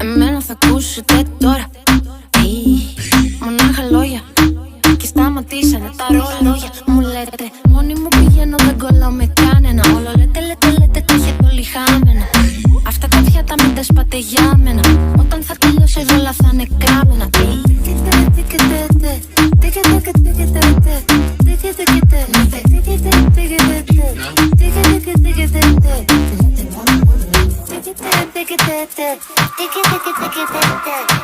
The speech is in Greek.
Εμένα θα ακούσετε τώρα. Μονάχα λόγια και σταματήσανε τα ρολόγια. Μου λέτε μόνη μου πηγαίνω, δεν κολλάω με κανένα. Όλο λέτε τα έχετε όλοι χάμενα. Αυτά τα πιάτα μην τα σπάτε για μένα. Όταν θα τελειώσει εδώ όλα θα είναι κράμενα. Take it.